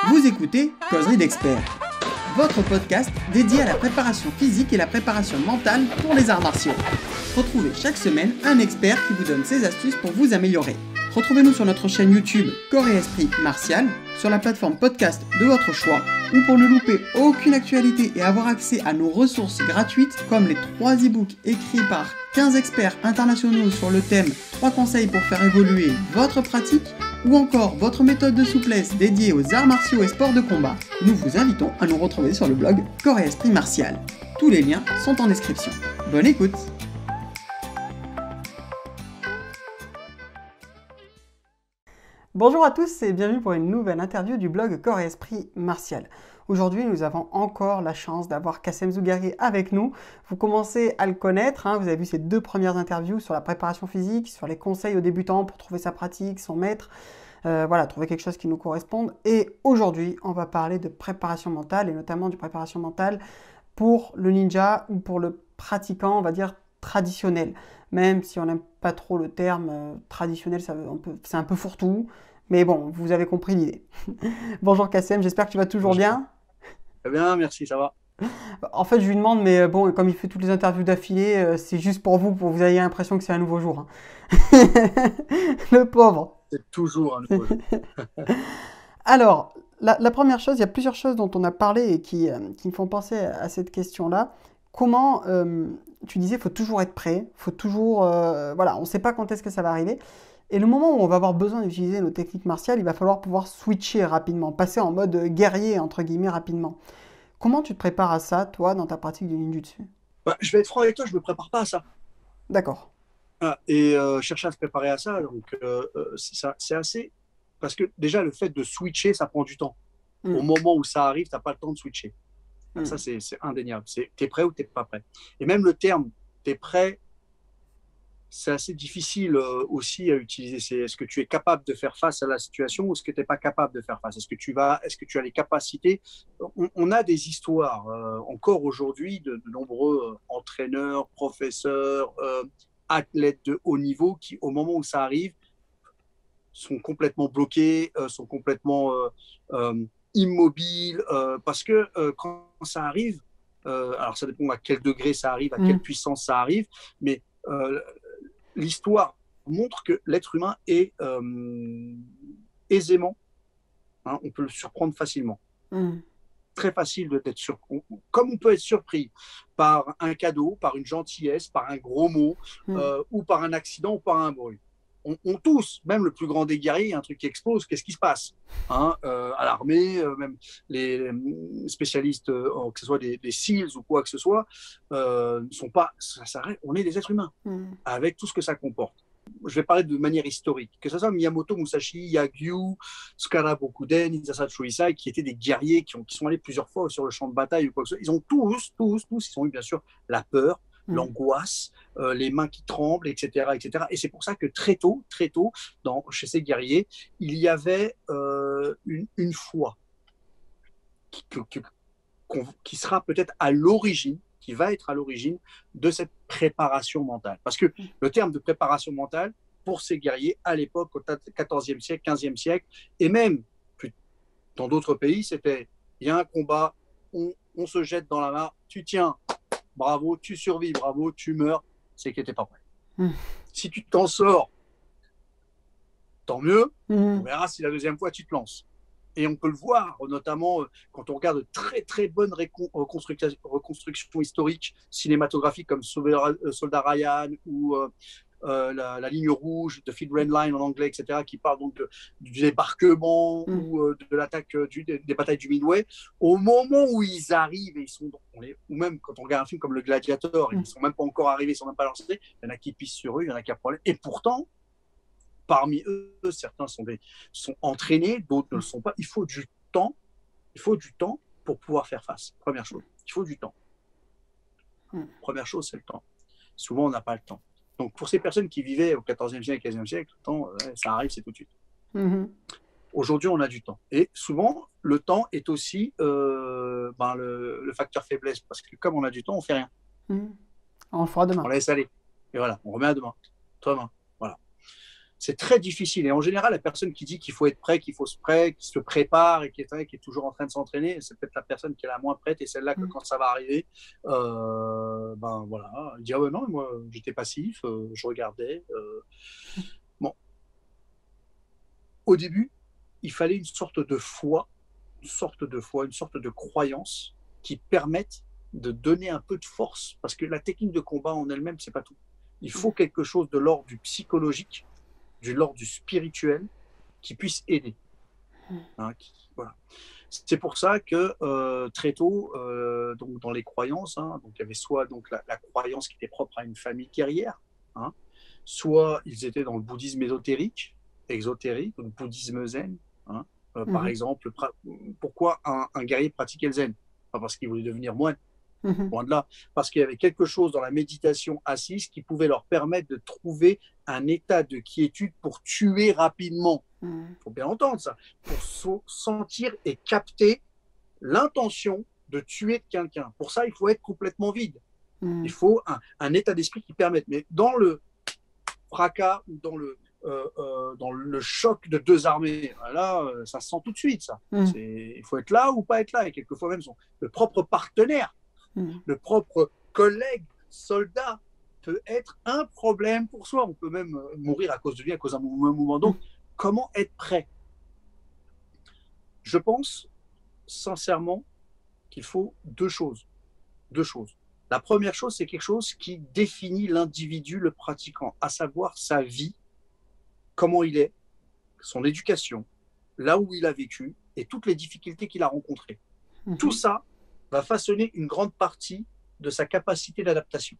Vous écoutez Causerie d'experts, votre podcast dédié à la préparation physique et la préparation mentale pour les arts martiaux. Retrouvez chaque semaine un expert qui vous donne ses astuces pour vous améliorer. Retrouvez-nous sur notre chaîne YouTube Corps et Esprit Martial, sur la plateforme podcast de votre choix, ou pour ne louper aucune actualité et avoir accès à nos ressources gratuites comme les 3 e-books écrits par 15 experts internationaux sur le thème 3 conseils pour faire évoluer votre pratique, ou encore votre méthode de souplesse dédiée aux arts martiaux et sports de combat, nous vous invitons à nous retrouver sur le blog Corps et Esprit Martial. Tous les liens sont en description. Bonne écoute! Bonjour à tous et bienvenue pour une nouvelle interview du blog Corps et Esprit Martial. Aujourd'hui, nous avons encore la chance d'avoir Kassem Zougari avec nous. Vous commencez à le connaître, vous avez vu ses 2 premières interviews sur la préparation physique, sur les conseils aux débutants pour trouver sa pratique, son maître, trouver quelque chose qui nous corresponde. Et aujourd'hui, on va parler de préparation mentale et notamment de préparation mentale pour le ninja ou pour le pratiquant, on va dire, traditionnel. Même si on n'aime pas trop le terme traditionnel, c'est un peu fourre-tout. Mais bon, vous avez compris l'idée. Bonjour Kassem, j'espère que tu vas toujours bien. Très bien, merci, ça va. En fait, je lui demande, mais bon, comme il fait toutes les interviews d'affilée, c'est juste pour que vous ayez l'impression que c'est un nouveau jour. Le pauvre. C'est toujours un nouveau jeu. Alors, la première chose, il y a plusieurs choses dont on a parlé et qui me font penser à cette question-là. Comment, tu disais, il faut toujours être prêt, faut toujours, on ne sait pas quand est-ce que ça va arriver. Et le moment où on va avoir besoin d'utiliser nos techniques martiales, il va falloir pouvoir switcher rapidement, passer en mode guerrier, entre guillemets, rapidement. Comment tu te prépares à ça, toi, dans ta pratique du ninjutsu? Je vais être franc avec toi, je ne me prépare pas à ça. D'accord. Et chercher à se préparer à ça, donc c'est assez. Parce que déjà, le fait de switcher, ça prend du temps. Au moment où ça arrive, tu n'as pas le temps de switcher. Ça, c'est indéniable. Tu es prêt ou tu n'es pas prêt. Et même le terme, tu es prêt, c'est assez difficile aussi à utiliser. Est-ce que tu es capable de faire face à la situation ou est-ce que tu n'es pas capable de faire face? Est-ce que tu as les capacités? On a des histoires encore aujourd'hui de nombreux entraîneurs, professeurs, athlètes de haut niveau qui, au moment où ça arrive, sont complètement bloqués, sont complètement immobiles parce que quand ça arrive, alors ça dépend à quel degré ça arrive, à quelle puissance ça arrive, mais l'histoire montre que l'être humain est aisément, on peut le surprendre facilement. Très facile d'être surpris. Comme on peut être surpris par un cadeau, par une gentillesse, par un gros mot, ou par un accident ou par un bruit. On tous, même le plus grand des guerriers, un truc qui explose, qu'est-ce qui se passe à l'armée, même les spécialistes, que ce soit des SEALs ou quoi que ce soit, ne sont pas. On est des êtres humains, avec tout ce que ça comporte. Je vais parler de manière historique, que ce soit Miyamoto Musashi, Yagyu, Tsukara Bokuden, Hisashi Isai, qui étaient des guerriers qui sont allés plusieurs fois sur le champ de bataille ou quoi que ce soit. Ils ont tous, ils ont eu bien sûr la peur, l'angoisse, les mains qui tremblent, etc., etc. Et c'est pour ça que très tôt, chez ces guerriers, il y avait une foi qui sera peut-être à l'origine, qui va être à l'origine de cette préparation mentale. Parce que le terme de préparation mentale, pour ces guerriers, à l'époque, au XIVe siècle, XVe siècle, et même dans d'autres pays, c'était, il y a un combat, on se jette dans la mare, tu tiens, bravo, tu survis, bravo, tu meurs, c'est que tu n'étais pas prêt. Si tu t'en sors, tant mieux, on verra si la deuxième fois tu te lances. Et on peut le voir, notamment quand on regarde de très très bonnes reconstructions historiques cinématographiques comme Soldat Ryan ou la ligne rouge de Field Red Line en anglais, etc., qui parle donc du débarquement ou de l'attaque des batailles du Midway. Au moment où ils arrivent, et ou même quand on regarde un film comme Le Gladiator, ils ne sont même pas encore arrivés, ils ne sont même pas lancés, il y en a qui pissent sur eux, il y en a qui ont problème. Et pourtant, parmi eux, certains sont entraînés, d'autres ne le sont pas. Il faut du temps pour pouvoir faire face. Première chose, il faut du temps. Première chose, c'est le temps. Souvent, on n'a pas le temps. Donc, pour ces personnes qui vivaient au XIVe siècle, XVe siècle, le temps, ça arrive, c'est tout de suite. Aujourd'hui, on a du temps. Et souvent, le temps est aussi le facteur faiblesse. Parce que comme on a du temps, on ne fait rien. On le fera demain. On laisse aller. Et voilà, on remet à demain. Voilà. c'est très difficile. Et en général, la personne qui dit qu'il faut être prêt, qu'il faut se prêt, qui se prépare et qui est toujours en train de s'entraîner, c'est peut-être la personne qui est la moins prête et celle-là que quand ça va arriver, ben voilà, elle dit ah ouais non, moi j'étais passif, je regardais. Bon, au début, il fallait une sorte de foi, une sorte de croyance qui permette de donner un peu de force, parce que la technique de combat en elle-même, c'est pas tout. Il faut quelque chose de l'ordre du psychologique, de l'ordre du spirituel, qui puisse aider. Hein, voilà. C'est pour ça que très tôt, donc dans les croyances, hein, donc il y avait soit donc la croyance qui était propre à une famille guerrière, hein, soit ils étaient dans le bouddhisme exotérique, ou le bouddhisme zen. Hein. Par exemple, pourquoi un guerrier pratiquait le zen? Pas parce qu'il voulait devenir moine. Loin de là, parce qu'il y avait quelque chose dans la méditation assise qui pouvait leur permettre de trouver un état de quiétude pour tuer rapidement. Il faut bien entendre ça, pour sentir et capter l'intention de tuer quelqu'un. Pour ça, il faut être complètement vide. Il faut un état d'esprit qui permette. Mais dans le fracas ou dans le choc de deux armées, là, ça se sent tout de suite, ça. Il faut être là ou pas être là. Et quelquefois même le propre partenaire, le propre collègue, soldat, peut être un problème pour soi. On peut même mourir à cause de lui, à cause d'un mouvement. Donc, comment être prêt? Je pense sincèrement qu'il faut deux choses. La première chose, c'est quelque chose qui définit l'individu, le pratiquant, à savoir sa vie, comment il est, son éducation, là où il a vécu et toutes les difficultés qu'il a rencontrées. Tout ça va façonner une grande partie de sa capacité d'adaptation.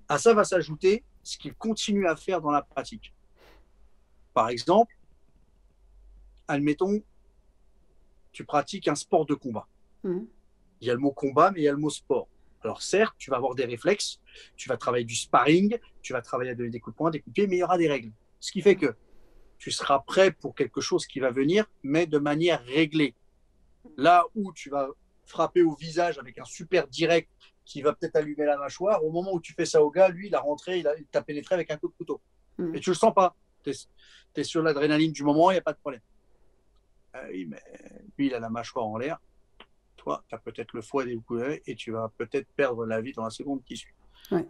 À ça va s'ajouter ce qu'il continue à faire dans la pratique. Par exemple, admettons, tu pratiques un sport de combat. Il y a le mot combat, mais il y a le mot sport. Alors certes, tu vas avoir des réflexes, tu vas travailler du sparring, tu vas travailler à donner des coups de poing, des coups de pied, mais il y aura des règles. Ce qui fait que tu seras prêt pour quelque chose qui va venir, mais de manière réglée. Là où tu vas frapper au visage avec un super direct qui va peut-être allumer la mâchoire, au moment où tu fais ça au gars, lui, il a rentré, il t'a pénétré avec un coup de couteau. Et tu le sens pas. Tu es sur l'adrénaline du moment, il n'y a pas de problème. Oui, mais lui, il a la mâchoire en l'air. Toi, tu as peut-être le foie des coups d'œil et tu vas peut-être perdre la vie dans la seconde qui suit.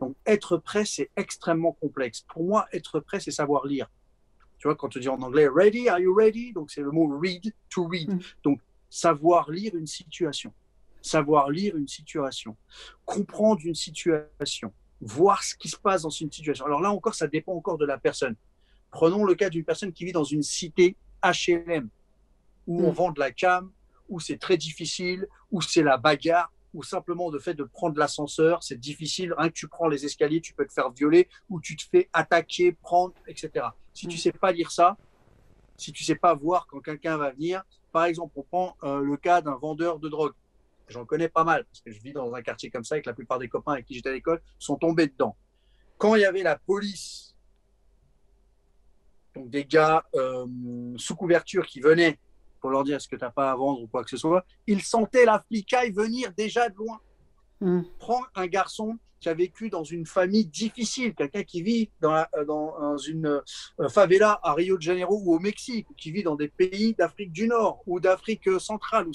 Donc, être prêt, c'est extrêmement complexe. Pour moi, être prêt, c'est savoir lire. Tu vois, quand tu dis en anglais « ready, are you ready ?» Donc, c'est le mot « read »,« to read ». Donc, savoir lire une situation. Comprendre une situation. Voir ce qui se passe dans une situation. Alors là encore, ça dépend encore de la personne. Prenons le cas d'une personne qui vit dans une cité HLM, où on vend de la cam, où c'est très difficile, où c'est la bagarre, ou simplement le fait de prendre l'ascenseur, c'est difficile. Hein, que tu prends les escaliers, tu peux te faire violer, ou tu te fais attaquer, prendre, etc. Si tu ne sais pas lire ça, si tu ne sais pas voir quand quelqu'un va venir, par exemple, on prend le cas d'un vendeur de drogue. J'en connais pas mal, parce que je vis dans un quartier comme ça, et que la plupart des copains avec qui j'étais à l'école sont tombés dedans. Quand il y avait la police, donc des gars sous couverture qui venaient pour leur dire est-ce que tu n'as pas à vendre ou quoi que ce soit, ils sentaient la flicaille venir déjà de loin. Prends un garçon qui a vécu dans une famille difficile, quelqu'un qui vit dans une favela à Rio de Janeiro ou au Mexique, ou qui vit dans des pays d'Afrique du Nord ou d'Afrique centrale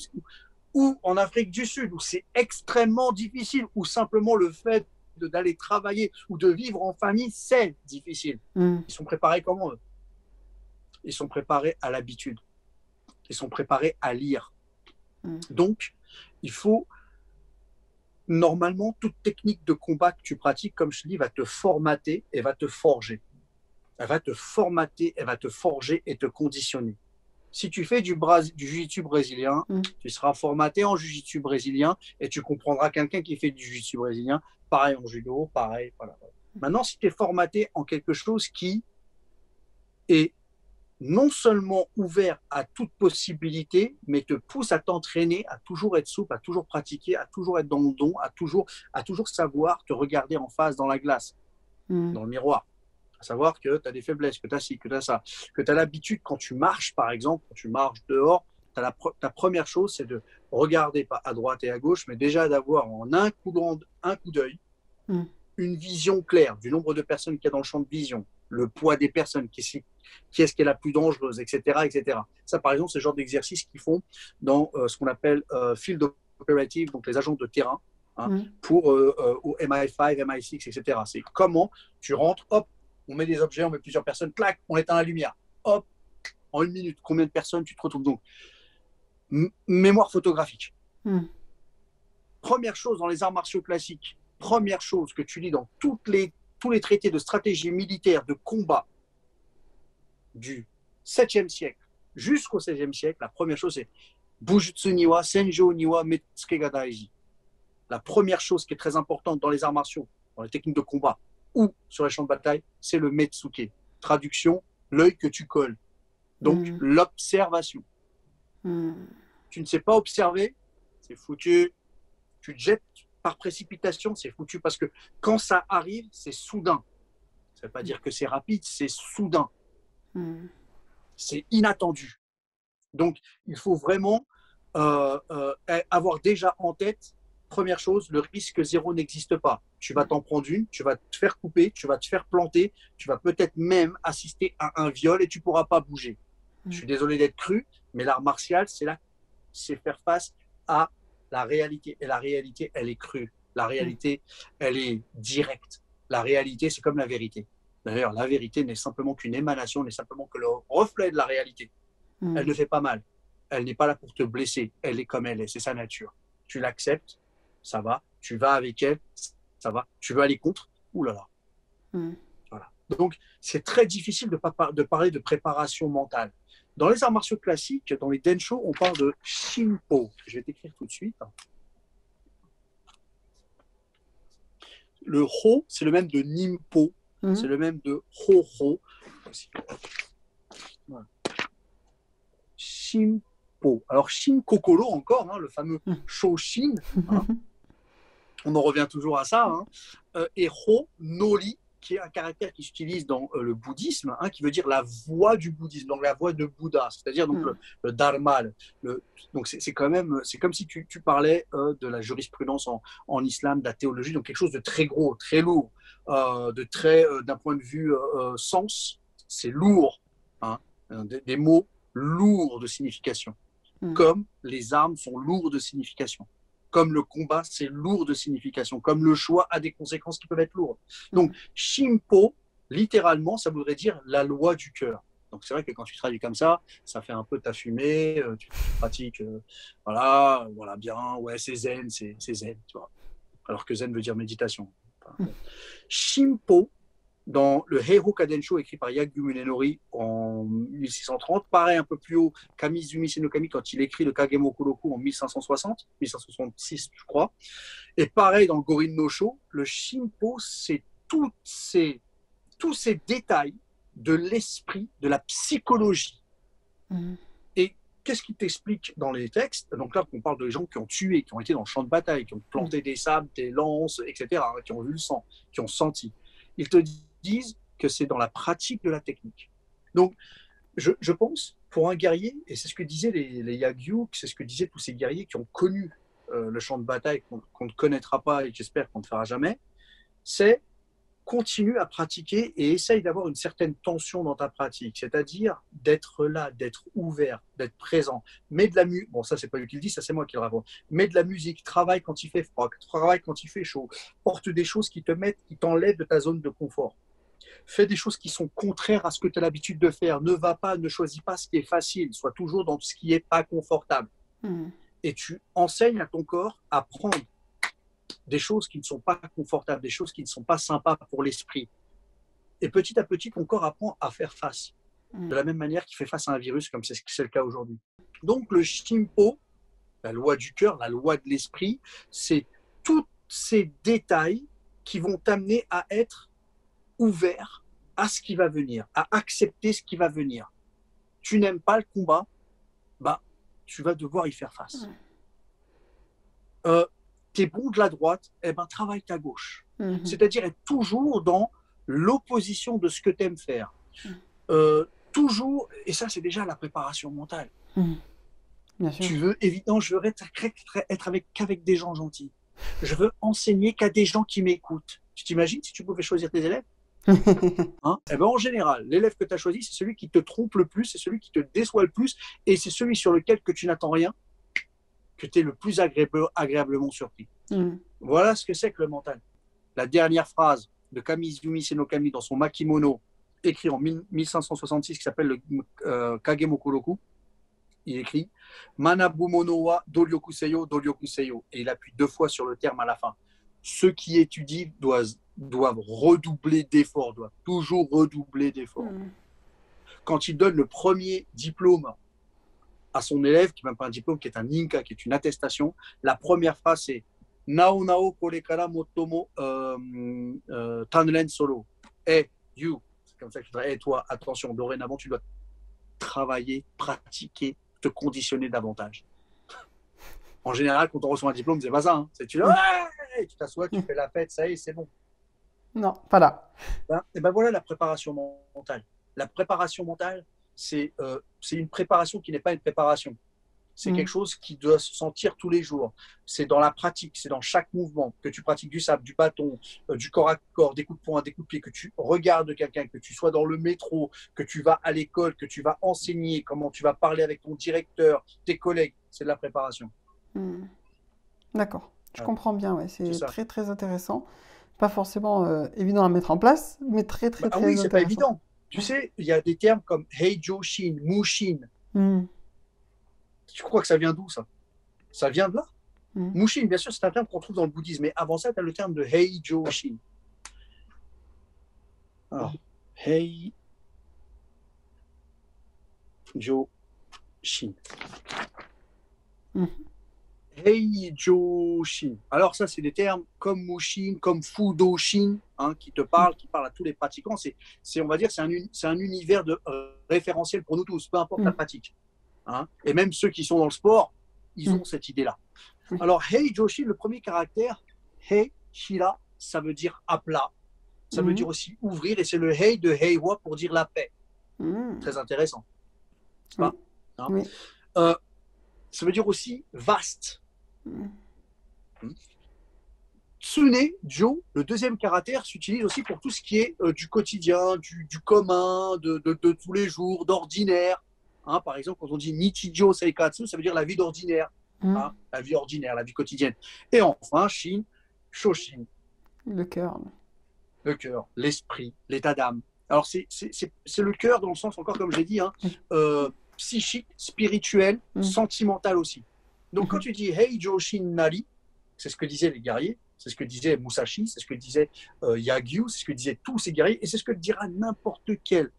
ou en Afrique du Sud, où c'est extrêmement difficile, ou simplement le fait d'aller travailler ou de vivre en famille, c'est difficile. Ils sont préparés comment, eux? Ils sont préparés à l'habitude. Ils sont préparés à lire. Donc, il faut, normalement, toute technique de combat que tu pratiques, comme je te dis, va te formater et va te forger. Elle va te formater, elle va te forger et te conditionner. Si tu fais du jiu-jitsu brésilien, tu seras formaté en jiu-jitsu brésilien et tu comprendras quelqu'un qui fait du jiu-jitsu brésilien, pareil en judo, pareil. Voilà. Maintenant, si tu es formaté en quelque chose qui est non seulement ouvert à toute possibilité, mais te pousse à t'entraîner, à toujours être souple, à toujours pratiquer, à toujours être dans le don, à toujours savoir te regarder en face dans la glace, dans le miroir. À savoir que tu as des faiblesses, que tu as ci, que tu as ça, que tu as l'habitude quand tu marches, par exemple, quand tu marches dehors, ta première chose, c'est de regarder pas à droite et à gauche, mais déjà d'avoir en un coup d'œil une vision claire du nombre de personnes qu'il y a dans le champ de vision, le poids des personnes, qui est-ce qui est la plus dangereuse, etc., etc. Ça, par exemple, c'est le genre d'exercice qu'ils font dans ce qu'on appelle field operative, donc les agents de terrain, hein, pour au MI5, MI6, etc. C'est comment tu rentres, hop, on met des objets, on met plusieurs personnes, clac, on éteint la lumière, hop, en 1 minute, combien de personnes tu te retrouves. Donc, mémoire photographique. Première chose dans les arts martiaux classiques, première chose que tu lis dans tous les traités de stratégie militaire, de combat du 7e siècle jusqu'au 16e siècle, la première chose c'est Bujutsu niwa Senjo niwa Metsuke ga daiji. La première chose qui est très importante dans les arts martiaux, dans les techniques de combat ou sur les champs de bataille, c'est le Metsuke. Traduction, l'œil que tu colles. Donc, l'observation. Tu ne sais pas observer, c'est foutu. Tu te jettes par précipitation, c'est foutu parce que quand ça arrive, c'est soudain. Ça ne veut pas dire que c'est rapide, c'est soudain. C'est inattendu. Donc, il faut vraiment avoir déjà en tête, première chose, le risque zéro n'existe pas. Tu vas t'en prendre une, tu vas te faire couper, tu vas te faire planter, tu vas peut-être même assister à un viol et tu ne pourras pas bouger. Je suis désolé d'être cru, mais l'art martial, c'est faire face à la réalité. Et la réalité, elle est crue. La réalité, elle est directe. La réalité, c'est comme la vérité. D'ailleurs, la vérité n'est simplement qu'une émanation, n'est simplement que le reflet de la réalité. Elle ne fait pas mal. Elle n'est pas là pour te blesser. Elle est comme elle est. C'est sa nature. Tu l'acceptes, ça va. Tu vas avec elle, ça va. Tu veux aller contre, oulala. Voilà. Donc, c'est très difficile de parler de préparation mentale. Dans les arts martiaux classiques, dans les Densho, on parle de Shinpo. Je vais t'écrire tout de suite. Le Ho, c'est le même de Nimpo. C'est le même de Ho-Ho. Voilà. Shinpo. Alors, Shin Kokoro encore, hein, le fameux Shoshin. Hein. On en revient toujours à ça. Hein. Et Ho, Nori, qui est un caractère qui s'utilise dans le bouddhisme, hein, qui veut dire la voie du bouddhisme, donc la voie de Bouddha, c'est-à-dire donc le dharma. Donc c'est comme si tu parlais de la jurisprudence en islam, de la théologie, donc quelque chose de très gros, très lourd, d'un point de vue sens, c'est lourd, hein, des mots lourds de signification, comme les armes sont lourdes de signification. Comme le combat, c'est lourd de signification. Comme le choix a des conséquences qui peuvent être lourdes. Donc, Shinpo, littéralement, ça voudrait dire la loi du cœur. Donc, c'est vrai que quand tu traduis comme ça fait un peu ta fumée, tu pratiques, voilà, bien, ouais, c'est zen, c'est zen, tu vois. Alors que zen veut dire méditation. Enfin, Shinpo, dans le Heiho Kadensho écrit par Yagyu Munenori en 1630, pareil un peu plus haut, Kamizumi Senokami quand il écrit le Kagemoku Roku en 1566 je crois, et pareil dans le Gorin no Sho, le Shinpo c'est tous ces détails de l'esprit, de la psychologie. Et qu'est-ce qui t'explique dans les textes? Donc là on parle de gens qui ont tué, qui ont été dans le champ de bataille, qui ont planté des sables, des lances, etc., qui ont vu le sang, qui ont senti. Ils te disent que c'est dans la pratique de la technique. Donc, je pense, pour un guerrier, et c'est ce que disaient les Yagyu, c'est ce que disaient tous ces guerriers qui ont connu le champ de bataille qu'on ne connaîtra pas et j'espère qu'on ne fera jamais, c'est continue à pratiquer et essaye d'avoir une certaine tension dans ta pratique, c'est-à-dire d'être là, d'être ouvert, d'être présent. Mets de la musique, bon ça c'est pas lui qui le dit, ça c'est moi qui le raconte. Mets de la musique, travaille quand il fait froid, travaille quand il fait chaud, porte des choses qui t'enlèvent de ta zone de confort. Fais des choses qui sont contraires à ce que tu as l'habitude de faire. Ne choisis pas ce qui est facile, sois toujours dans ce qui n'est pas confortable. Et tu enseignes à ton corps à prendre des choses qui ne sont pas confortables, des choses qui ne sont pas sympas pour l'esprit. Et petit à petit, ton corps apprend à faire face, de la même manière qu'il fait face à un virus, comme c'est le cas aujourd'hui. Donc le Shinpo, la loi du cœur, la loi de l'esprit, c'est tous ces détails qui vont t'amener à être ouvert à ce qui va venir, à accepter ce qui va venir. Tu n'aimes pas le combat, bah, tu vas devoir y faire face. T'es bon de la droite, eh ben, travaille ta gauche. C'est-à-dire être toujours dans l'opposition de ce que tu aimes faire. Toujours, et ça c'est déjà la préparation mentale. Bien sûr. Tu veux, évidemment, je veux être qu'avec des gens gentils. Je veux enseigner qu'à des gens qui m'écoutent. Tu t'imagines si tu pouvais choisir tes élèves? Hein, eh ben, en général, l'élève que tu as choisi, c'est celui qui te trompe le plus, c'est celui qui te déçoit le plus, et c'est celui sur lequel que tu n'attends rien, que tu es le plus agréablement surpris. Voilà ce que c'est que le mental. La dernière phrase de Kamizumi Senokami dans son Makimono, écrit en 1566, qui s'appelle le Kagemokoroku, il écrit Manabumono wa doryokuseyo doryokuseyo. Et il appuie 2 fois sur le terme à la fin. Ceux qui étudient doivent redoubler d'efforts, doivent toujours redoubler d'efforts. Quand il donne le premier diplôme à son élève, qui n'est même pas un diplôme, qui est un ninka, qui est une attestation, la première phrase c'est Nao nao korekara motomo tanren solo. Hey, you. C'est comme ça que je dirais, hey, toi, attention, dorénavant, tu dois travailler, pratiquer, te conditionner davantage. En général, quand on reçoit un diplôme, c'est pas ça. Hein. C'est tu tu t'assois, tu fais la fête, ça y est, c'est bon. Non, pas là. Et ben voilà la préparation mentale. La préparation mentale, c'est une préparation qui n'est pas une préparation. C'est quelque chose qui doit se sentir tous les jours. C'est dans la pratique, c'est dans chaque mouvement, que tu pratiques du sable, du bâton, du corps à corps, des coups de poing, des coups de pied, que tu regardes quelqu'un, que tu sois dans le métro, que tu vas à l'école, que tu vas enseigner, comment tu vas parler avec ton directeur, tes collègues. C'est de la préparation. D'accord, je comprends bien, ouais. C'est ça. très très intéressant. Pas forcément évident à mettre en place, mais très très très oui, c'est pas intéressant. évident. Tu sais, il y a des termes comme Heijōshin, Mushin. Tu crois que ça vient d'où, ça? Ça vient de là. Mushin, bien sûr, c'est un terme qu'on trouve dans le bouddhisme, mais avant ça, tu as le terme de Heijōshin. Alors, Heijōshin. Heijōshin. Alors ça, c'est des termes comme Mushin, comme Fudōshin, hein, qui parlent à tous les pratiquants. On va dire, c'est un univers de référentiel pour nous tous, peu importe la pratique. Hein. Et même ceux qui sont dans le sport, ils ont cette idée-là. Alors, Heijōshin, le premier caractère, Hei, Shira, ça veut dire à plat. Ça veut dire aussi ouvrir, et c'est le Hei de Heiwa pour dire la paix. Très intéressant. Pas hein. Ça veut dire aussi vaste. Tsune, Jo, le deuxième caractère, s'utilise aussi pour tout ce qui est du quotidien, du commun, de tous les jours, d'ordinaire. Hein, par exemple, quand on dit Nichijo Seikatsu, ça veut dire la vie d'ordinaire. Hein, la vie ordinaire, la vie quotidienne. Et enfin, Shin, Shoshin. Le cœur. Le cœur, l'esprit, l'état d'âme. Alors, c'est le cœur dans le sens, encore comme j'ai dit, hein, psychique, spirituel, sentimental aussi. Donc, quand tu dis Heijōshin Nari, c'est ce que disaient les guerriers, c'est ce que disait Musashi, c'est ce que disait Yagyu, c'est ce que disaient tous ces guerriers, et c'est ce que dira n'importe quel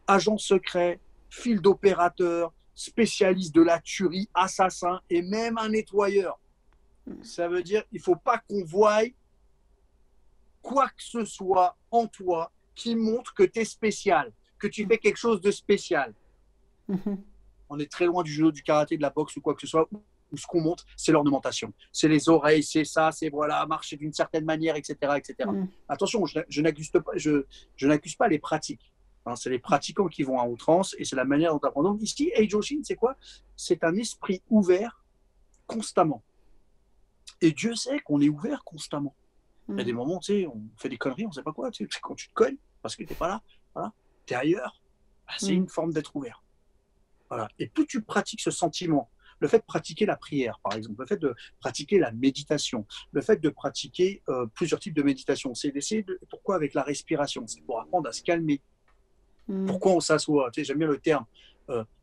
agent secret, fil d'opérateur, spécialiste de la tuerie, assassin, et même un nettoyeur. Ça veut dire qu'il ne faut pas qu'on voie quoi que ce soit en toi qui montre que tu es spécial, que tu fais quelque chose de spécial. On est très loin du judo, du karaté, de la boxe ou quoi que ce soit, où ce qu'on montre, c'est l'ornementation. C'est les oreilles, c'est ça, c'est voilà, marcher d'une certaine manière, etc. etc. Attention, je n'accuse pas les pratiques. Hein, c'est les pratiquants qui vont à outrance et c'est la manière dont on apprend. Donc ici, Heijōshin, c'est quoi? C'est un esprit ouvert constamment. Et Dieu sait qu'on est ouvert constamment. Il y a des moments, tu sais, on fait des conneries, on ne sait pas quoi. Tu sais, quand tu te cognes parce que tu n'es pas là, voilà, tu es ailleurs, bah, c'est une forme d'être ouvert. Voilà. Et plus tu pratiques ce sentiment, le fait de pratiquer la prière, par exemple, le fait de pratiquer la méditation, le fait de pratiquer plusieurs types de méditation, c'est d'essayer de. Pourquoi avec la respiration? C'est pour apprendre à se calmer. Pourquoi on s'assoit? Tu sais, j'aime bien le terme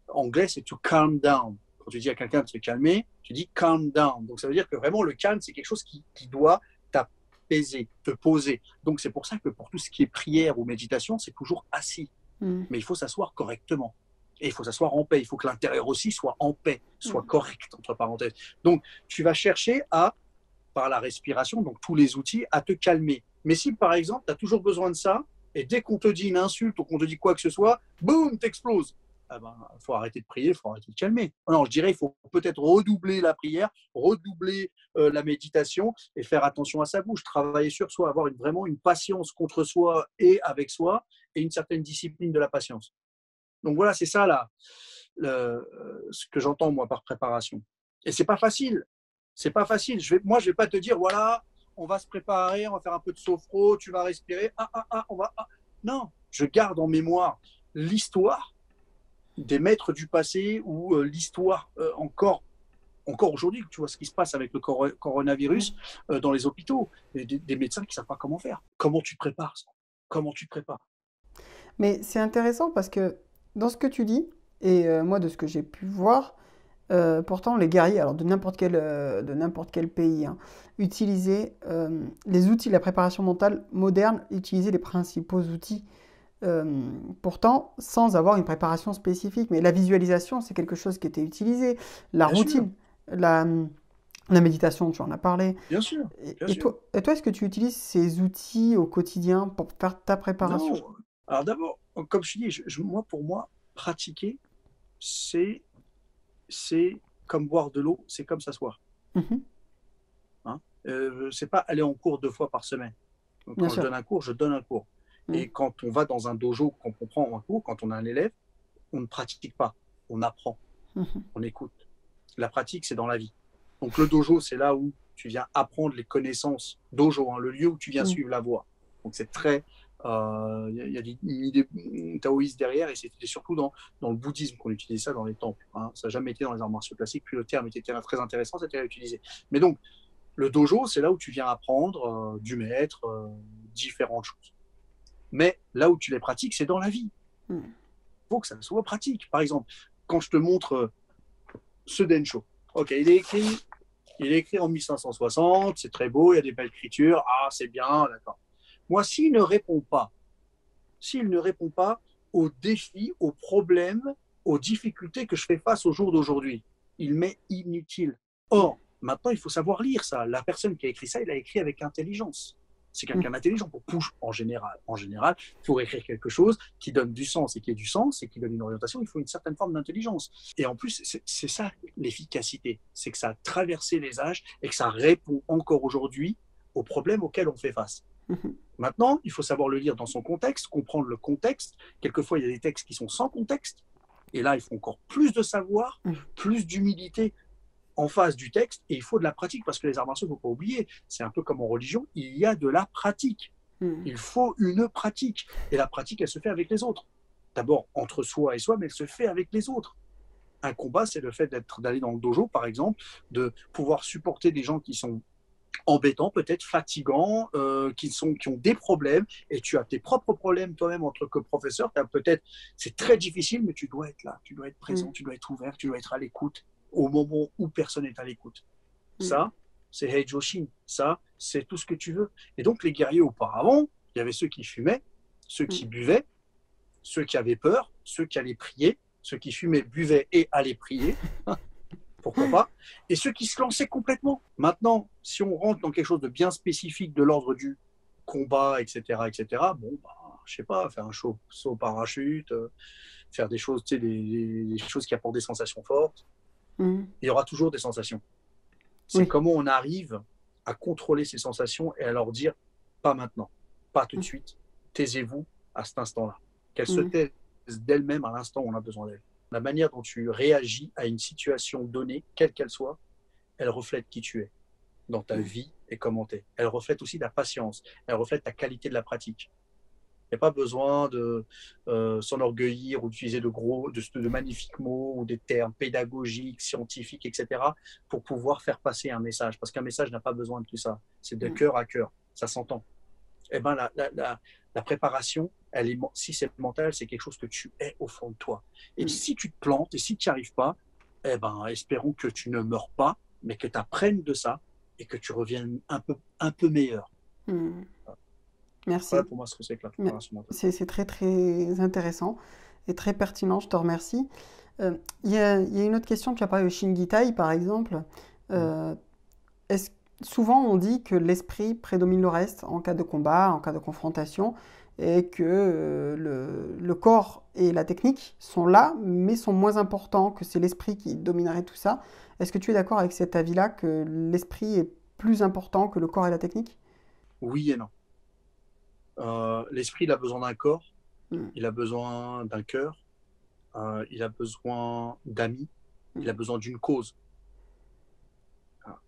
anglais, c'est to calm down. Quand tu dis à quelqu'un de se calmer, tu dis calm down. Donc ça veut dire que vraiment le calme, c'est quelque chose qui doit t'apaiser, te poser. Donc c'est pour ça que pour tout ce qui est prière ou méditation, c'est toujours assis. Mais il faut s'asseoir correctement. Et il faut s'asseoir en paix. Il faut que l'intérieur aussi soit en paix, soit correct, entre parenthèses. Donc tu vas chercher par la respiration, donc tous les outils, à te calmer. Mais si par exemple, tu as toujours besoin de ça, et dès qu'on te dit une insulte ou qu'on te dit quoi que ce soit, boum, t'exploses. Il faut arrêter de prier, il faut arrêter de calmer. Non, je dirais il faut peut-être redoubler la prière, redoubler la méditation et faire attention à sa bouche, travailler sur soi, avoir vraiment une patience contre soi et avec soi et une certaine discipline de la patience. Donc voilà, c'est ça là, ce que j'entends moi par préparation. Et c'est pas facile. C'est pas facile. Je vais pas te dire voilà, on va se préparer, on va faire un peu de sophro, tu vas respirer. On va. Non, je garde en mémoire l'histoire des maîtres du passé ou l'histoire encore aujourd'hui, tu vois ce qui se passe avec le coronavirus dans les hôpitaux, des médecins qui ne savent pas comment faire. Comment tu te prépares ça? Comment tu te prépares? Mais c'est intéressant parce que dans ce que tu dis, et moi de ce que j'ai pu voir, pourtant les guerriers, alors de n'importe quel pays, hein, utilisaient les outils de la préparation mentale moderne, utilisaient les principaux outils, pourtant sans avoir une préparation spécifique. Mais la visualisation, c'est quelque chose qui était utilisé, la Bien sûr, routine, la, la méditation, tu en as parlé. bien sûr, Et, bien et sûr. toi, et toi, est-ce que tu utilises ces outils au quotidien pour faire ta préparation? Non. Alors d'abord, comme je dis, moi, pour moi, pratiquer, c'est comme boire de l'eau, c'est comme s'asseoir. Mhm, Hein. C'est pas aller en cours 2 fois par semaine. Donc, bien quand je sûr. donne un cours, je donne un cours. Mhm, Et quand on va dans un dojo, quand on prend un cours, quand on a un élève, on ne pratique pas, on apprend, mhm, on écoute. La pratique, c'est dans la vie. Donc le dojo, c'est là où tu viens apprendre les connaissances. Dojo, hein, le lieu où tu viens mhm. suivre la voie. Donc c'est très... Il y a une idée taoïste derrière, et c'était surtout dans le bouddhisme qu'on utilisait ça dans les temples. Hein. Ça n'a jamais été dans les arts martiaux classiques, puis le terme était très intéressant, c'était à utiliser. Mais donc, le dojo, c'est là où tu viens apprendre du maître, différentes choses. Mais là où tu les pratiques, c'est dans la vie. Mhm. Il faut que ça soit pratique. Par exemple, quand je te montre ce Densho, ok, il est écrit en 1560, c'est très beau, il y a des belles écritures, ah, c'est bien, d'accord. Moi, s'il ne répond pas aux défis, aux problèmes, aux difficultés que je fais face au jour d'aujourd'hui, il m'est inutile. Or, maintenant, il faut savoir lire ça. La personne qui a écrit ça, il a écrit avec intelligence. C'est quelqu'un Mhm. d'intelligent pour push en général. En général, pour écrire quelque chose qui donne du sens et qui ait du sens et qui donne une orientation, il faut une certaine forme d'intelligence. Et en plus, c'est ça l'efficacité. C'est que ça a traversé les âges et que ça répond encore aujourd'hui aux problèmes auxquels on fait face. Mhm. Maintenant, il faut savoir le lire dans son contexte, comprendre le contexte. Quelquefois, il y a des textes qui sont sans contexte. Et là, il faut encore plus de savoir, Mhm. plus d'humilité en face du texte. Et il faut de la pratique, parce que les arts martiaux, il ne faut pas oublier, c'est un peu comme en religion, il y a de la pratique. Mhm. Il faut une pratique. Et la pratique, elle se fait avec les autres. D'abord, entre soi et soi, mais elle se fait avec les autres. Un combat, c'est le fait d'aller dans le dojo, par exemple, de pouvoir supporter des gens qui sont embêtants, peut-être fatigants, qui ont des problèmes, et tu as tes propres problèmes toi-même en tant que professeur. Peut-être, c'est très difficile, mais tu dois être là, tu dois être présent, Mhm. tu dois être ouvert, tu dois être à l'écoute au moment où personne n'est à l'écoute. Mhm. Ça, c'est Heijoshin. Ça, c'est tout ce que tu veux. Et donc, les guerriers auparavant, il y avait ceux qui fumaient, ceux qui buvaient, ceux qui avaient peur, ceux qui allaient prier, ceux qui fumaient, buvaient et allaient prier, pourquoi pas, et ceux qui se lançaient complètement. Maintenant, si on rentre dans quelque chose de bien spécifique de l'ordre du combat, etc., bon, bah, je sais pas, faire un saut au parachute, faire des choses, tu sais, des choses qui apportent des sensations fortes, Mhm. il y aura toujours des sensations. C'est Oui. comment on arrive à contrôler ces sensations et à leur dire, pas maintenant, pas tout de Mhm. suite, taisez-vous à cet instant-là. Qu'elles se Mhm. taisent d'elles-mêmes à l'instant où on a besoin d'elles. La manière dont tu réagis à une situation donnée, quelle qu'elle soit, elle reflète qui tu es dans ta Mhm. vie et comment tu es. Elle reflète aussi ta patience, elle reflète ta qualité de la pratique. Il n'y a pas besoin de s'enorgueillir ou d'utiliser de magnifiques mots ou des termes pédagogiques, scientifiques, etc. pour pouvoir faire passer un message. Parce qu'un message n'a pas besoin de tout ça. C'est de Mhm. cœur à cœur. Ça s'entend. Eh ben, la préparation, si c'est mental, c'est quelque chose que tu es au fond de toi. Et Mhm. si tu te plantes et si tu n'y arrives pas, eh ben, espérons que tu ne meurs pas, mais que tu apprennes de ça et que tu reviennes un peu meilleur. Mhm. Voilà Merci. pour moi ce que c'est que la Mais préparation mentale. c'est très très intéressant et très pertinent, je te remercie. Il y a une autre question, tu as parlé de Shingitai par exemple. Euh, est-ce, souvent on dit que l'esprit prédomine le reste en cas de combat, en cas de confrontation, et que le corps et la technique sont là, mais sont moins importants, que c'est l'esprit qui dominerait tout ça. Est-ce que tu es d'accord avec cet avis-là, que l'esprit est plus important que le corps et la technique? Oui et non. L'esprit, il a besoin d'un corps, Hmm, il a besoin d'un cœur, il a besoin d'amis, il a hmm, besoin d'une cause.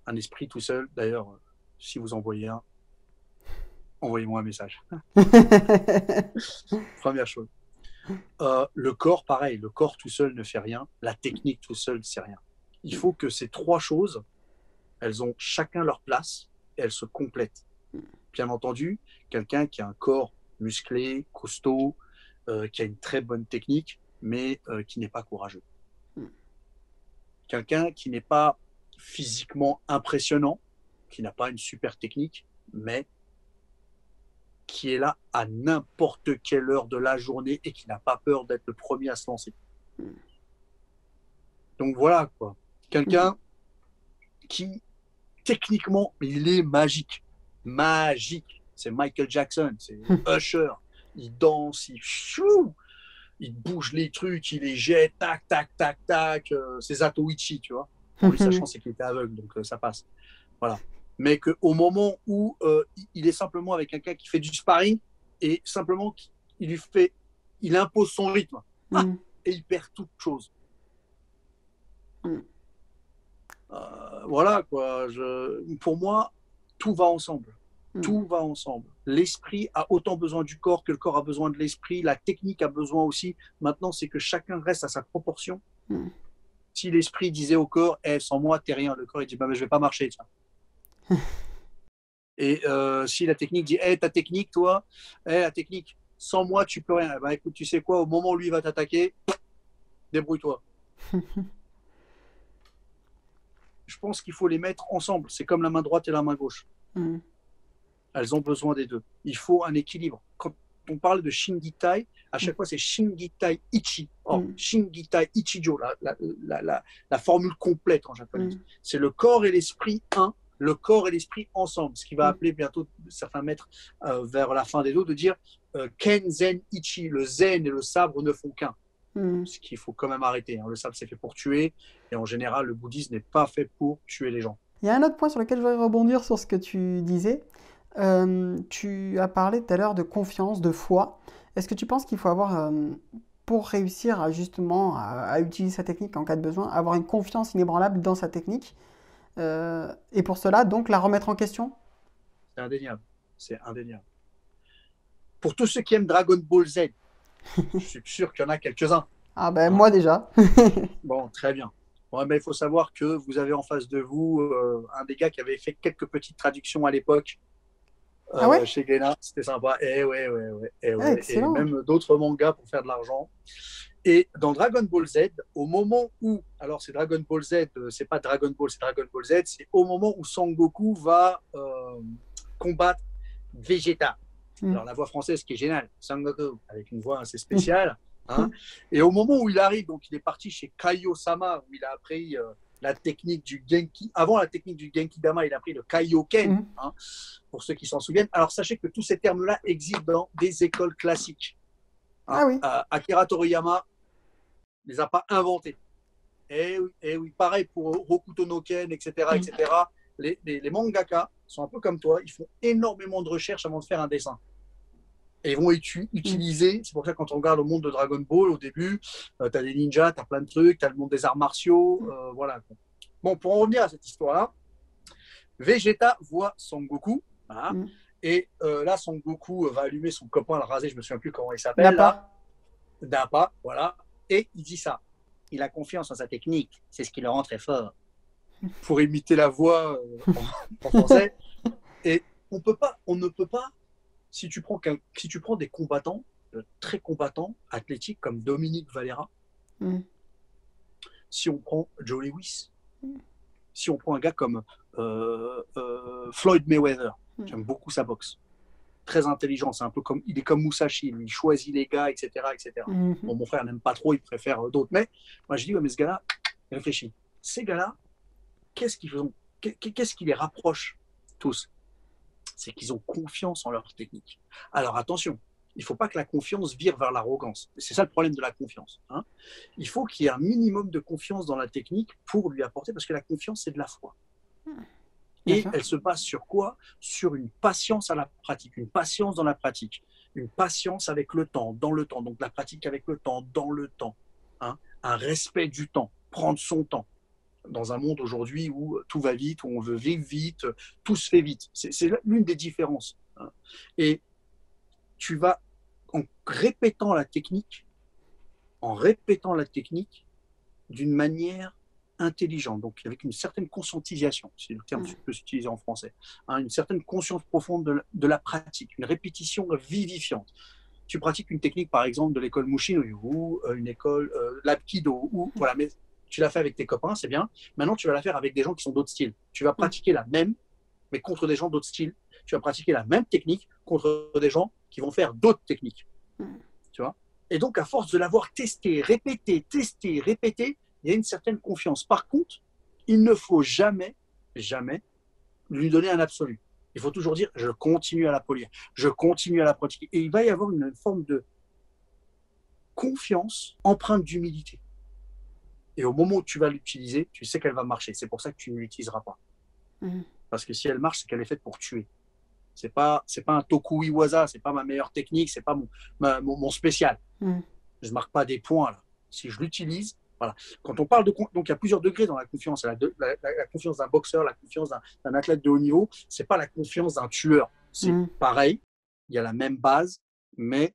Un esprit tout seul, d'ailleurs, si vous en voyez un, envoyez-moi un message. Première chose. Le corps, pareil, le corps tout seul ne fait rien, la technique tout seul, c'est rien. Il faut que ces trois choses, elles ont chacun leur place et elles se complètent. Bien entendu, quelqu'un qui a un corps musclé, costaud, qui a une très bonne technique, mais qui n'est pas courageux. Quelqu'un qui n'est pas physiquement impressionnant, qui n'a pas une super technique, mais qui est là à n'importe quelle heure de la journée et qui n'a pas peur d'être le premier à se lancer. Donc voilà, quoi. Quelqu'un qui, techniquement, il est magique. Magique. C'est Michael Jackson, c'est Usher. Il danse, il bouge les trucs, il les jette, tac, tac, tac, tac. C'est Zatoichi, tu vois. Pour lui, sa chance, c'est qu'il était aveugle, donc ça passe. Voilà. Mais qu'au moment où il est simplement avec quelqu'un qui fait du sparring et simplement il impose son rythme et il perd toute chose. Voilà, quoi. Pour moi, tout va ensemble. Tout va ensemble. L'esprit a autant besoin du corps que le corps a besoin de l'esprit. La technique a besoin aussi. Maintenant, c'est que chacun reste à sa proportion. Si l'esprit disait au corps, sans moi, t'es rien, le corps, il dit, bah, mais je vais pas marcher, tiens. Et si la technique dit, ta technique, toi, la technique, sans moi, tu peux rien. Bah, écoute, tu sais quoi, au moment où lui va t'attaquer, débrouille-toi. Je pense qu'il faut les mettre ensemble. C'est comme la main droite et la main gauche. Elles ont besoin des deux. Il faut un équilibre. Quand on parle de Shingitai, à chaque fois, c'est Shingitai Ichi. Shingitai Ichijo, la formule complète en japonais. C'est le corps et l'esprit un, le corps et l'esprit ensemble. Ce qui va appeler bientôt certains maîtres vers la fin des dos de dire Ken Zen Ichi, le zen et le sabre ne font qu'un. Ce qu'il faut quand même arrêter. Le sabre, c'est fait pour tuer. Et en général, le bouddhisme n'est pas fait pour tuer les gens. Il y a un autre point sur lequel je voudrais rebondir sur ce que tu disais. Tu as parlé tout à l'heure de confiance, de foi. Est-ce que tu penses qu'il faut avoir, pour réussir à utiliser sa technique en cas de besoin, avoir une confiance inébranlable dans sa technique et pour cela, donc, la remettre en question? C'est indéniable. C'est indéniable. Pour tous ceux qui aiment Dragon Ball Z, je suis sûr qu'il y en a quelques-uns. Ah ben, moi déjà. Bon, très bien. Bon, ben, il faut savoir que vous avez en face de vous un des gars qui avait fait quelques petites traductions à l'époque chez Glénat. C'était sympa. Et même d'autres mangas pour faire de l'argent. Et dans Dragon Ball Z, au moment où, alors c'est Dragon Ball Z, c'est pas Dragon Ball, c'est Dragon Ball Z, c'est au moment où Son Goku va combattre Vegeta. Alors la voix française qui est géniale, Son Goku, avec une voix assez spéciale. Et au moment où il arrive, donc il est parti chez Kaio-sama, où il a appris la technique du Genki. Avant la technique du Genki-dama, il a appris le Kaioken, pour ceux qui s'en souviennent. Alors sachez que tous ces termes-là existent dans des écoles classiques. Akira Toriyama ne les a pas inventés. Et oui, pareil pour Hokuto no Ken, etc. etc. Les mangaka sont un peu comme toi, ils font énormément de recherches avant de faire un dessin. Et ils vont utiliser, c'est pour ça que quand on regarde le monde de Dragon Ball, au début, tu as des ninjas, tu as plein de trucs, tu as le monde des arts martiaux, voilà. Bon, pour en revenir à cette histoire-là, Vegeta voit Son Goku, et là, Son Goku va allumer son copain, le rasé, je ne me souviens plus comment il s'appelle, Nappa, voilà, et il dit ça. Il a confiance en sa technique, c'est ce qui le rend très fort. Pour imiter la voix en français. Et on ne peut pas, si tu prends des combattants, très combattants, athlétiques, comme Dominique Valera, si on prend Joe Lewis, si on prend un gars comme Floyd Mayweather, j'aime beaucoup sa boxe, très intelligent, c'est un peu comme, il est comme Musashi, il choisit les gars, etc. etc. Bon, mon frère n'aime pas trop, il préfère d'autres, mais moi je dis, mais ce gars-là, réfléchis. Ces gars-là, qu'est-ce qui les rapproche tous? C'est qu'ils ont confiance en leur technique. Alors attention, il ne faut pas que la confiance vire vers l'arrogance. C'est ça le problème de la confiance. Il faut qu'il y ait un minimum de confiance dans la technique pour lui apporter, parce que la confiance, c'est de la foi. Et elle se base sur quoi? Sur une patience à la pratique, une patience dans la pratique, une patience avec le temps, dans le temps. Donc la pratique avec le temps, dans le temps. Un respect du temps, prendre son temps. Dans un monde aujourd'hui où tout va vite, où on veut vivre vite, tout se fait vite. C'est l'une des différences Hein. Et tu vas, en répétant la technique, d'une manière intelligente, donc avec une certaine conscientisation, c'est le terme qui peut s'utiliser en français, hein, une certaine conscience profonde de la pratique, une répétition vivifiante. Tu pratiques une technique, par exemple, de l'école Mushin ou une école l'Apkido, ou voilà, mais tu l'as fait avec tes copains, c'est bien. Maintenant, tu vas la faire avec des gens qui sont d'autres styles. Tu vas pratiquer la même, mais contre des gens d'autres styles. Tu vas pratiquer la même technique contre des gens qui vont faire d'autres techniques. Tu vois? Et donc, à force de l'avoir testé, répété, il y a une certaine confiance. Par contre, il ne faut jamais lui donner un absolu. Il faut toujours dire, je continue à la polir, je continue à la pratiquer. Et il va y avoir une forme de confiance empreinte d'humilité. Et au moment où tu vas l'utiliser, tu sais qu'elle va marcher. C'est pour ça que tu ne l'utiliseras pas. Parce que si elle marche, c'est qu'elle est faite pour tuer. C'est pas un toku iwaza, c'est pas ma meilleure technique, c'est pas mon spécial. Je marque pas des points là. Si je l'utilise, voilà. Quand on parle de donc il y a plusieurs degrés dans la confiance. La confiance d'un boxeur, la confiance d'un athlète de haut niveau, c'est pas la confiance d'un tueur. C'est pareil. Il y a la même base, mais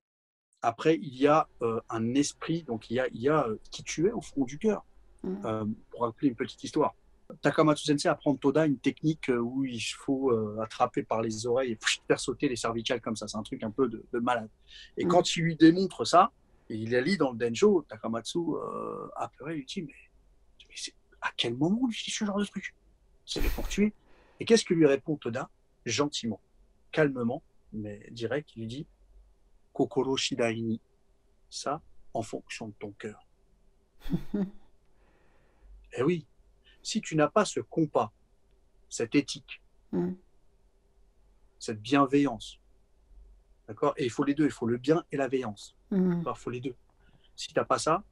après il y a un esprit. Donc il y a qui tu es au fond du cœur. Pour rappeler une petite histoire. Takamatsu Sensei apprend Toda une technique où il faut attraper par les oreilles et faire sauter les cervicales comme ça. C'est un truc un peu de malade. Et quand il lui démontre ça, et il la lit dans le Denjo, Takamatsu a pleuré, il lui dit mais à quel moment on utilise ce genre de truc? C'est pour tuer. Et qu'est-ce que lui répond Toda? Gentiment, calmement, mais direct, il lui dit Kokoro Shidai ni. Ça, en fonction de ton cœur. Eh oui, si tu n'as pas ce compas, cette éthique, cette bienveillance, d'accord? Et il faut les deux, il faut le bien et la veillance. Il faut les deux. Si tu n'as pas ça,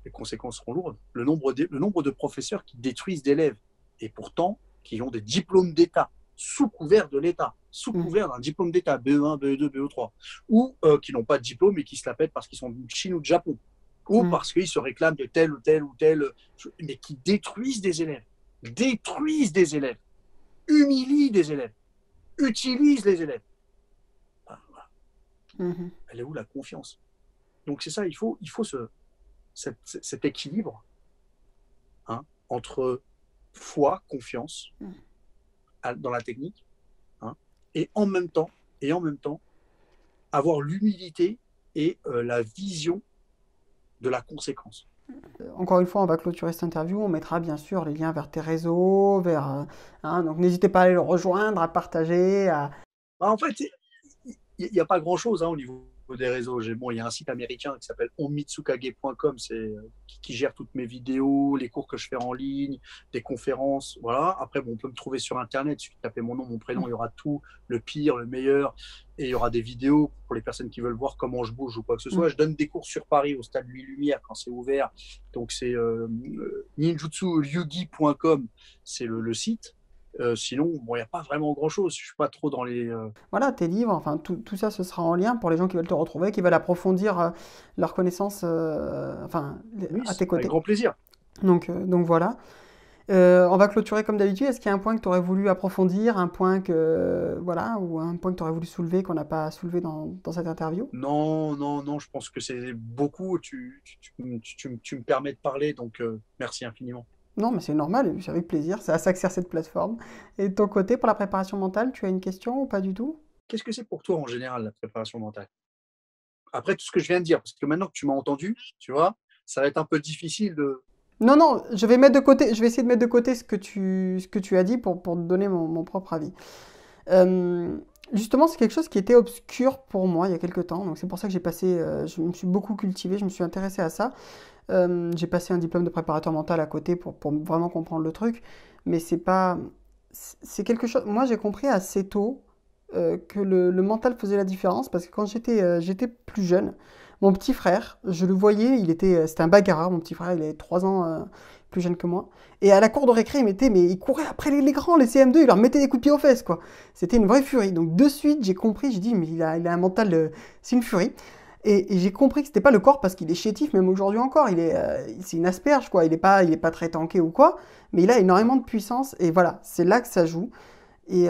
les conséquences seront lourdes. Le nombre de professeurs qui détruisent d'élèves, et pourtant qui ont des diplômes d'État, sous couvert de l'État, sous couvert d'un diplôme d'État, BE1, BE2, BE3, ou qui n'ont pas de diplôme et qui se la pètent parce qu'ils sont de Chine ou de Japon, ou parce qu'ils se réclament de tel ou tel, mais qui détruisent des élèves, humilient des élèves, utilisent les élèves. Elle est où la confiance? Donc c'est ça, il faut cet équilibre entre foi, confiance dans la technique, et en même temps avoir l'humilité et la vision de la conséquence. Encore une fois, on va clôturer cette interview. On mettra bien sûr les liens vers tes réseaux, donc n'hésitez pas à aller le rejoindre, à partager. En fait, il n'y a pas grand-chose au niveau des réseaux. Il y a un site américain qui s'appelle onmitsukage.com, qui gère toutes mes vidéos, les cours que je fais en ligne, des conférences. Voilà. Après, on peut me trouver sur Internet. Si vous tapez mon nom, mon prénom, il y aura tout, le pire, le meilleur. Et il y aura des vidéos pour les personnes qui veulent voir comment je bouge ou quoi que ce soit. Je donne des cours sur Paris au stade Louis Lumière quand c'est ouvert. Donc, c'est ninjutsuryugi.com, c'est le site. Sinon, il n'y a pas vraiment grand-chose. Je ne suis pas trop dans les... Voilà, tes livres, enfin, tout ça, ce sera en lien pour les gens qui veulent te retrouver, qui veulent approfondir leur connaissance à tes côtés. Avec grand plaisir. Donc voilà. On va clôturer comme d'habitude. Est-ce qu'il y a un point que tu aurais voulu approfondir, un point ou un point que tu aurais voulu soulever qu'on n'a pas soulevé dans cette interview? Non, je pense que c'est beaucoup. Tu me permets de parler, donc merci infiniment. Non, mais c'est normal, c'est avec plaisir, c'est à ça que sert cette plateforme. Et de ton côté, pour la préparation mentale, tu as une question ou pas du tout? Qu'est-ce que c'est pour toi en général, la préparation mentale? Après tout ce que je viens de dire, parce que maintenant que tu m'as entendu, tu vois, ça va être un peu difficile de... Non, je vais essayer de mettre de côté ce que tu as dit pour te donner mon propre avis. Justement, c'est quelque chose qui était obscur pour moi il y a quelques temps, donc c'est pour ça que je me suis beaucoup cultivé, je me suis intéressé à ça. J'ai passé un diplôme de préparateur mental à côté pour vraiment comprendre le truc, mais c'est quelque chose. Moi, j'ai compris assez tôt que le mental faisait la différence, parce que quand j'étais plus jeune, mon petit frère, je le voyais, c'était un bagarreur, mon petit frère, il avait 3 ans plus jeune que moi, et à la cour de récré, il courait après les grands, les CM2, il leur mettait des coups de pied aux fesses, quoi. C'était une vraie furie. Donc de suite, j'ai compris, j'ai dit, mais il a un mental, c'est une furie. Et j'ai compris que c'était pas le corps, parce qu'il est chétif, même aujourd'hui encore, c'est une asperge, quoi. Il est pas très tanké ou quoi, mais il a énormément de puissance, et voilà, c'est là que ça joue. Et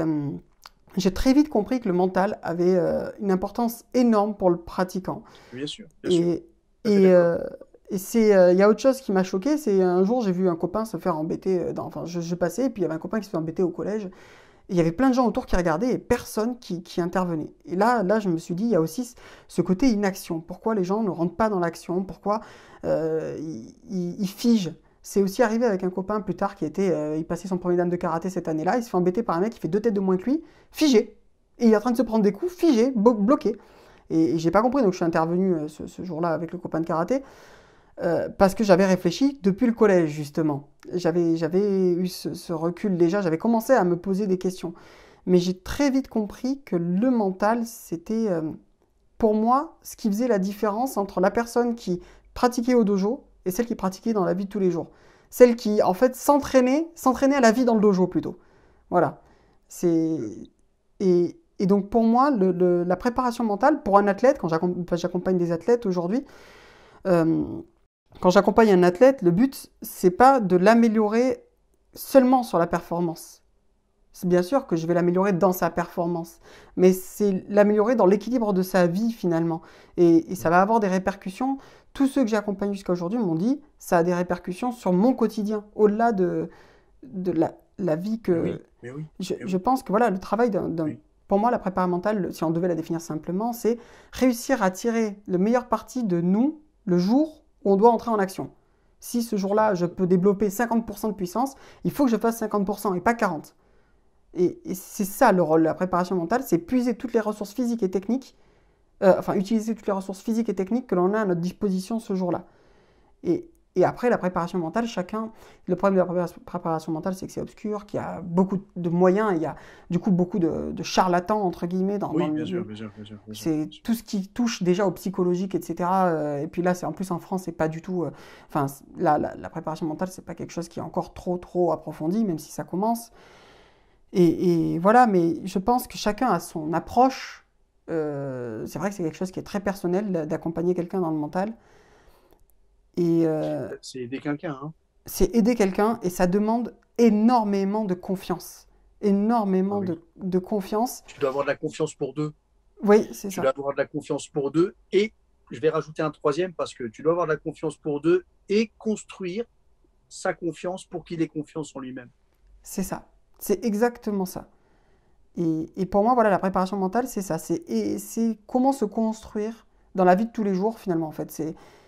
j'ai très vite compris que le mental avait une importance énorme pour le pratiquant. Bien sûr, bien sûr. Et, Tout à fait et, d'accord. euh, il y a autre chose qui m'a choqué, c'est un jour j'ai vu un copain se faire embêter, enfin je passais et puis il y avait un copain qui se fait embêter au collège. Et il y avait plein de gens autour qui regardaient et personne qui intervenait. Et là, je me suis dit, il y a aussi ce côté inaction. Pourquoi les gens ne rentrent pas dans l'action? Pourquoi ils figent? C'est aussi arrivé avec un copain plus tard il passait son premier dan de karaté cette année-là, il se fait embêter par un mec qui fait 2 têtes de moins que lui, figé. Et il est en train de se prendre des coups, figé, bloqué. Et j'ai pas compris, donc je suis intervenu ce jour-là avec le copain de karaté, parce que j'avais réfléchi depuis le collège, justement. J'avais eu ce recul déjà, j'avais commencé à me poser des questions. Mais j'ai très vite compris que le mental, c'était, pour moi, ce qui faisait la différence entre la personne qui pratiquait au dojo et celle qui pratiquait dans la vie de tous les jours. Celle qui, en fait, s'entraînait à la vie dans le dojo, plutôt. Voilà. Et donc, pour moi, la préparation mentale, pour un athlète, quand j'accompagne des athlètes aujourd'hui, euh, quand j'accompagne un athlète, le but, c'est pas de l'améliorer seulement sur la performance. C'est bien sûr que je vais l'améliorer dans sa performance, mais c'est l'améliorer dans l'équilibre de sa vie finalement. Et ça va avoir des répercussions. Tous ceux que j'ai accompagnés jusqu'à aujourd'hui m'ont dit, ça a des répercussions sur mon quotidien, au-delà de la vie Mais oui, que... mais oui, mais Je oui, pense que voilà, le travail oui. pour moi, la préparation mentale, si on devait la définir simplement, c'est réussir à tirer le meilleur parti de nous le jour où on doit entrer en action. Si ce jour-là, je peux développer 50% de puissance, il faut que je fasse 50% et pas 40%. Et c'est ça le rôle de la préparation mentale, c'est puiser toutes les ressources physiques et techniques, enfin utiliser toutes les ressources physiques et techniques que l'on a à notre disposition ce jour-là. Et après, la préparation mentale, le problème de la préparation mentale, c'est que c'est obscur, qu'il y a beaucoup de moyens, et il y a du coup beaucoup de charlatans, entre guillemets, dans Oui, le bien sûr, milieu. bien sûr, bien sûr, bien sûr, C'est bien sûr. tout ce qui touche déjà au psychologique, etc. Et puis là, c'est en plus en France, c'est pas du tout. Enfin, la préparation mentale, c'est pas quelque chose qui est encore trop approfondi, même si ça commence. Et voilà, mais je pense que chacun a son approche. C'est vrai que c'est quelque chose qui est très personnel d'accompagner quelqu'un dans le mental. Et C'est aider quelqu'un, hein. c'est aider quelqu'un et ça demande énormément de confiance. Ah Énormément oui. de confiance. Tu dois avoir de la confiance pour deux. Oui, c'est Tu dois ça. avoir de la confiance pour deux. Et je vais rajouter un troisième parce que tu dois avoir de la confiance pour deux et construire sa confiance pour qu'il ait confiance en lui-même. C'est ça. C'est exactement ça. Et pour moi, voilà, la préparation mentale, c'est ça. C'est comment se construire dans la vie de tous les jours, finalement, en fait.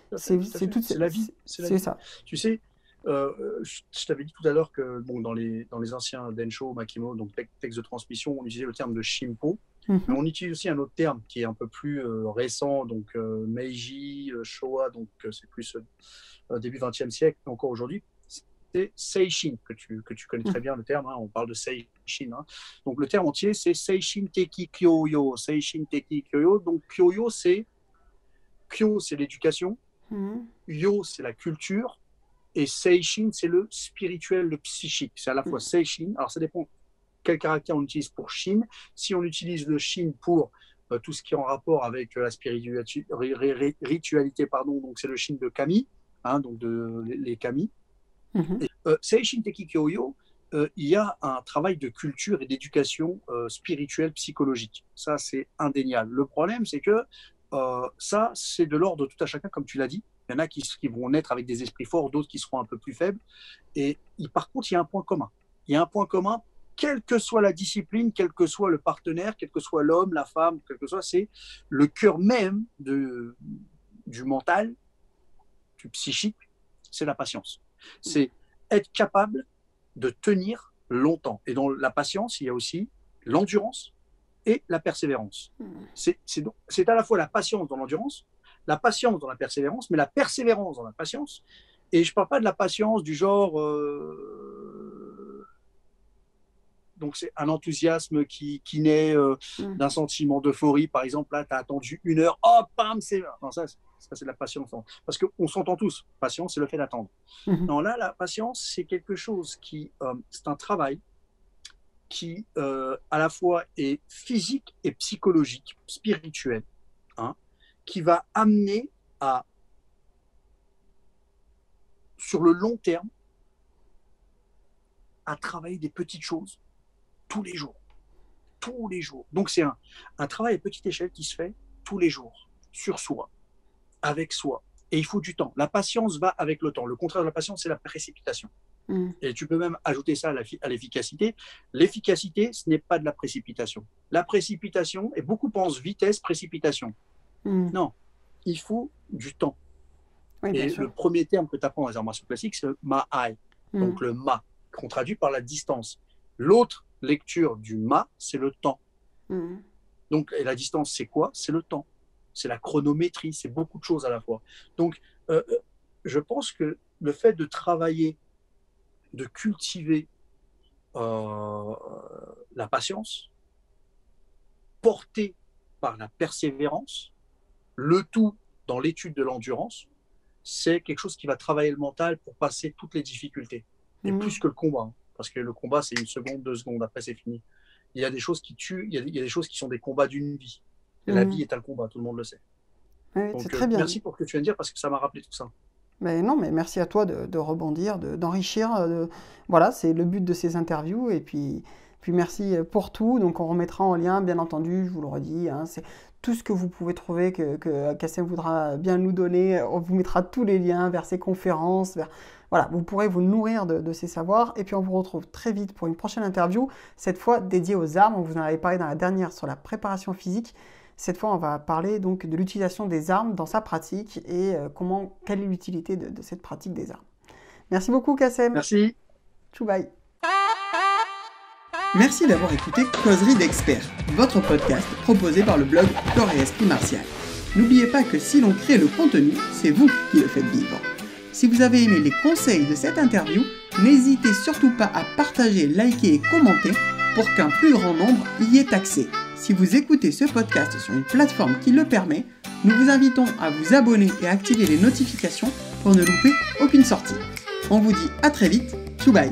Tout à fait, tout à C'est fait. tout, C'est la vie, c'est la c'est vie. ça. Tu sais, je t'avais dit tout à l'heure que bon, dans les anciens Densho, Makimo, donc texte de transmission, on utilisait le terme de Shimpo, mais Mhm, on utilise aussi un autre terme qui est un peu plus récent, donc Meiji, Showa, donc c'est plus début 20e siècle, et encore aujourd'hui. C'est Seishin, que tu connais très mhm, bien le terme, hein, on parle de Seishin. Hein. Donc le terme entier, c'est Seishin Teki Kyoyo. Seishin Teki Kyoyo. Donc Kyoyo, c'est l'éducation, mhm, Yo, c'est la culture, et Seishin, c'est le spirituel, le psychique. C'est à la fois Seishin, alors ça dépend quel caractère on utilise pour Shin. Si on utilise le Shin pour tout ce qui est en rapport avec la spiritualité, pardon, donc c'est le Shin de Kami, hein, donc les Kami. mhm. Seishin Teki Kyoyo, il y a un travail de culture et d'éducation spirituelle, psychologique. Ça, c'est indéniable. Le problème, c'est que ça, c'est de l'ordre de tout à chacun, comme tu l'as dit. Il y en a qui vont naître avec des esprits forts, d'autres qui seront un peu plus faibles. Et par contre, il y a un point commun. Il y a un point commun, quelle que soit la discipline, quel que soit le partenaire, quel que soit l'homme, la femme, quel que soit, c'est le cœur même du mental, du psychique, c'est la patience. C'est être capable de tenir longtemps. Et dans la patience, il y a aussi l'endurance et la persévérance. C'est à la fois la patience dans l'endurance, la patience dans la persévérance, mais la persévérance dans la patience. Et je ne parle pas de la patience du genre donc c'est un enthousiasme qui naît d'un sentiment d'euphorie. Par exemple, là, tu as attendu 1 heure, oh, bam, c'est... Non, ça c'est de la patience. Parce qu'on s'entend tous, patience, c'est le fait d'attendre. Mhm. Non, là, la patience, c'est quelque chose c'est un travail qui, à la fois, est physique et psychologique, spirituel, hein, qui va amener sur le long terme, à travailler des petites choses tous les jours. tous les jours. Donc, c'est un travail à petite échelle qui se fait tous les jours, sur soi, avec soi. Et il faut du temps. La patience va avec le temps. Le contraire de la patience, c'est la précipitation. Et tu peux même ajouter ça à l'efficacité. L'efficacité, ce n'est pas de la précipitation. La précipitation, et beaucoup pensent vitesse, précipitation. Non, il faut du temps. Oui, et le premier terme que tu apprends dans les arts martiaux classiques, c'est le ma-ai. Donc le ma, qu'on traduit par la distance. L'autre lecture du ma, c'est le temps. Donc, et la distance, c'est quoi? C'est le temps. C'est la chronométrie, c'est beaucoup de choses à la fois. Donc, je pense que le fait de travailler, de cultiver la patience, porté par la persévérance, le tout dans l'étude de l'endurance, c'est quelque chose qui va travailler le mental pour passer toutes les difficultés. Et plus que le combat, hein, parce que le combat, c'est 1 seconde, 2 secondes, après c'est fini. Il y a des choses qui tuent, il y a des choses qui sont des combats d'une vie. Et la vie est un combat, tout le monde le sait. Oui, donc, c'est très bien. Merci pour ce que tu viens de dire, parce que ça m'a rappelé tout ça. Mais non, mais merci à toi de rebondir, d'enrichir. Voilà, c'est le but de ces interviews. Et puis merci pour tout. Donc on remettra en lien, bien entendu, je vous le redis, hein, c'est tout ce que vous pouvez trouver que Kassem voudra bien nous donner. On vous mettra tous les liens vers ses conférences. Voilà, vous pourrez vous nourrir de ces savoirs. Et puis on vous retrouve très vite pour une prochaine interview, cette fois dédiée aux armes. On vous en avait parlé dans la dernière sur la préparation physique. Cette fois, on va parler donc de l'utilisation des armes dans sa pratique et quelle est l'utilité de cette pratique des armes. Merci beaucoup, Kassem. Merci. Tchoubaï. Merci d'avoir écouté Causerie d'experts, votre podcast proposé par le blog Corps et Esprit Martial. N'oubliez pas que si l'on crée le contenu, c'est vous qui le faites vivre. Si vous avez aimé les conseils de cette interview, n'hésitez surtout pas à partager, liker et commenter pour qu'un plus grand nombre y ait accès. Si vous écoutez ce podcast sur une plateforme qui le permet, nous vous invitons à vous abonner et à activer les notifications pour ne louper aucune sortie. On vous dit à très vite, tchoubaï.